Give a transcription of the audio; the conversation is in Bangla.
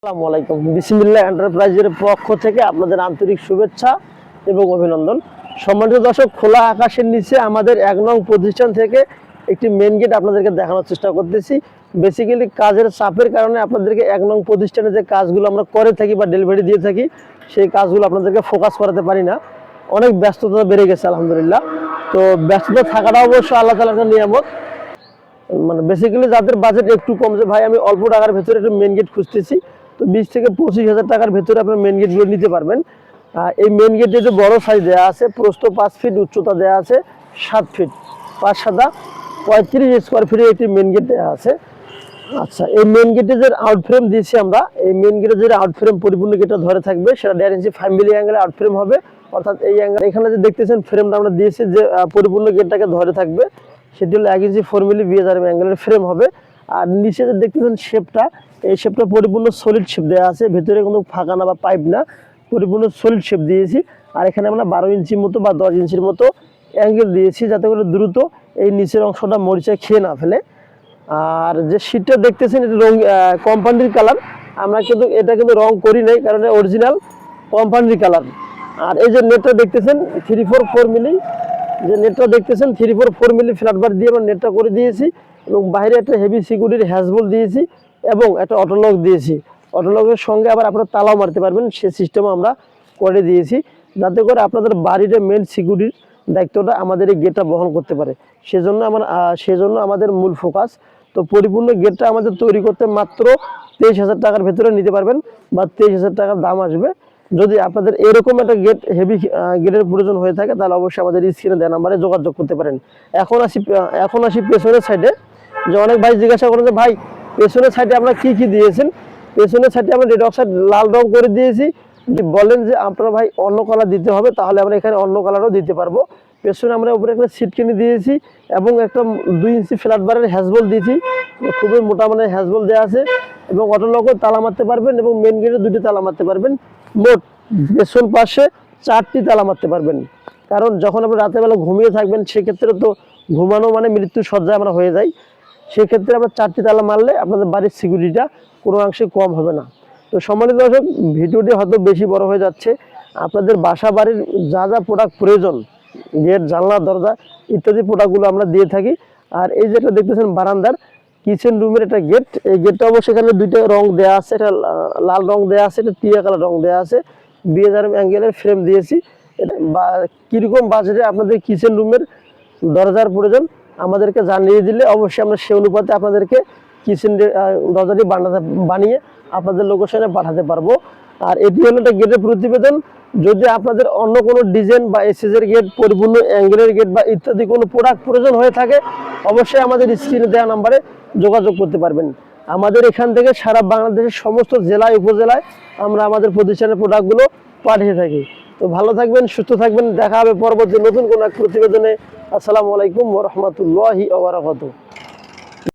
আসসালামু আলাইকুম। বিসমিল্লাহ এন্টারপ্রাইজের পক্ষ থেকে আপনাদের আন্তরিক শুভেচ্ছা এবং অভিনন্দন। সম্মানিত দর্শক, খোলা আকাশের নিচে আমাদের ১ নং প্রতিষ্ঠান থেকে একটি মেন গেট আপনাদেরকে দেখানোর চেষ্টা করতেছি। বেসিক্যালি কাজের চাপের কারণে আপনাদেরকে ১ নং প্রতিষ্ঠানে যে কাজগুলো আমরা করে থাকি বা ডেলিভারি দিয়ে থাকি, সেই কাজগুলো আপনাদেরকে ফোকাস করাতে পারি না। অনেক ব্যস্ততা বেড়ে গেছে আলহামদুলিল্লাহ। তো ব্যস্ততা থাকাটা অবশ্য আল্লাহ তাআলার একটা নিয়ামত। মানে বেসিক্যালি যাদের বাজেট একটু কম, যে ভাই আমি অল্প টাকার ভেতরে একটু মেন গেট খুঁজতেছি, তো 20 থেকে 25,000 টাকার ভেতরে আপনার মেন গেটগুলো নিতে পারবেন। এই মেন গেটে যে বড় সাইজ দেওয়া আছে, প্রস্থ 5 ফিট, উচ্চতা দেওয়া আছে 7 ফিট, 5 7 35 স্কোয়ার ফিটের একটি মেন গেট দেওয়া আছে। আচ্ছা, এই মেন গেটে যে আউট ফ্রেম দিয়েছি আমরা, এই মেন গেটে যে আউট ফ্রেম পরিপূর্ণ গেটটা ধরে থাকবে, সেটা 1.5 ইঞ্চি 5 মিলি অ্যাঙ্গেলে আউট ফ্রেম হবে। অর্থাৎ এই অ্যাঙ্গেল এখানে যে দেখতেছেন ফ্রেমটা আমরা দিয়েছি, যে পরিপূর্ণ গেটটাকে ধরে থাকবে, সেটি হলো 1 ইঞ্চি 4 মিলি বিএসআরএম অ্যাঙ্গেলের ফ্রেম হবে। আর নিচে যে দেখতেছেন শেপটা, এই শেপটা পরিপূর্ণ সলিড শেপ দেওয়া আছে, ভেতরে কোনো ফাঁকা না বা পাইপ না, পরিপূর্ণ সলিড শেপ দিয়েছি। আর এখানে আমরা 12 ইঞ্চির মতো বা 10 ইঞ্চির মতো অ্যাঙ্গেল দিয়েছি, যাতে করে দ্রুত এই নিচের অংশটা মরিচা খেয়ে না ফেলে। আর যে শীটটা দেখতেছেন, এটা রং কোম্পানির কালার, আমরা কিন্তু এটা কিন্তু রং করি নাই, কারণ অরিজিনাল কোম্পানির কালার। আর এই যে নেটটা দেখতেছেন 344 মিলি, যে নেটটা দেখতেছেন 344 মিলি ফ্ল্যাট বার দিয়ে আমরা নেটটা করে দিয়েছি, এবং বাইরে একটা হেভি সিকিউরিটির হ্যাজবল দিয়েছি এবং একটা অটোলক দিয়েছি। অটোলকের সঙ্গে আবার আপনারা তালাও মারতে পারবেন, সে সিস্টেমও আমরা করে দিয়েছি, যাতে করে আপনাদের বাড়ির মেন সিকিউরিটির দায়িত্বটা আমাদের এই গেটটা বহন করতে পারে। সেজন্য আমাদের মূল ফোকাস। তো পরিপূর্ণ গেটটা আমাদের তৈরি করতে মাত্র 23,000 টাকার ভেতরে নিতে পারবেন, বা 23,000 টাকার দাম আসবে। যদি আপনাদের এরকম একটা হেভি গেটের প্রয়োজন হয়ে থাকে, তাহলে অবশ্যই আমাদের স্ক্রিনে দেওয়া নাম্বারে যোগাযোগ করতে পারেন। এখন আসি পেছনের সাইডে। যে অনেক ভাই জিজ্ঞাসা করেন যে ভাই, পেছনের সাইডে আমরা কি কি দিয়েছেন। পেছনের সাইডে আমরা রেড অক্সাইড লাল রং করে দিয়েছি। যদি বলেন যে আপনারা ভাই অন্য কালার দিতে হবে, তাহলে আমরা এখানে অন্য কালারও দিতে পারবো। পেছনে আমরা উপরে একটা সিট কিনে দিয়েছি এবং একটা 2 ইঞ্চি ফ্ল্যাট বারের হ্যাজবল দিয়েছি, খুবই মোটা মানের হ্যাজবল দেওয়া আছে, এবং অটোলকও তালা মারতে পারবেন এবং মেন গেটে 2টি তালা মারতে পারবেন। মোট পেছন পাশে 4টি তালা মারতে পারবেন। কারণ যখন আপনি রাতের বেলা ঘুমিয়ে থাকবেন, সেক্ষেত্রে তো ঘুমানো মানে মৃত্যু সজ্জায় আমরা হয়ে যাই। সেক্ষেত্রে আমরা 4টি তালা মারলে আপনাদের বাড়ির সিকিউরিটিটা কোনো অংশে কম হবে না। তো সম্মানিত দর্শক, ভিডিওটি হয়তো বেশি বড় হয়ে যাচ্ছে। আপনাদের বাসা বাড়ির যা যা প্রোডাক্ট প্রয়োজন, গেট, জানলা, দরজা ইত্যাদি প্রোডাক্টগুলো আমরা দিয়ে থাকি। আর এই যেটা দেখতেছেন বারান্দার কিচেন রুমের একটা গেট, এই গেটটা অবশ্যই এখানে 2টা রং দেওয়া আছে, এটা লাল রং দেওয়া আছে, এটা টিয়া কালার রং দেওয়া আছে, বিএসআরএম অ্যাঙ্গেলের ফ্রেম দিয়েছি। এটা বা কীরকম বাজেটে আপনাদের কিচেন রুমের দরজার প্রয়োজন আমাদেরকে জানিয়ে দিলে অবশ্যই আমরা সে অনুপাতে আপনাদেরকে কিচেন দরজাটি বানিয়ে আপনাদের লোকেশনে পাঠাতে পারবো। আর এটি হলো একটা গেটের প্রতিবেদন। যদি আপনাদের অন্য কোনো ডিজাইন বা এসএসের গেট, পরিপূর্ণ অ্যাঙ্গেলের গেট বা ইত্যাদি কোনো প্রোডাক্ট প্রয়োজন হয়ে থাকে, অবশ্যই আমাদের স্ক্রিনে দেওয়া নাম্বারে যোগাযোগ করতে পারবেন। আমাদের এখান থেকে সারা বাংলাদেশের সমস্ত জেলায়, উপজেলায় আমরা আমাদের প্রতিষ্ঠানের প্রোডাক্টগুলো পাঠিয়ে থাকি। তো ভালো থাকবেন, সুস্থ থাকবেন। দেখা হবে পরবর্তী নতুন কোনো এক প্রতিবেদনে। আসসালামু আলাইকুম ওয়া রাহমাতুল্লাহি ওয়া বারাকাতুহু।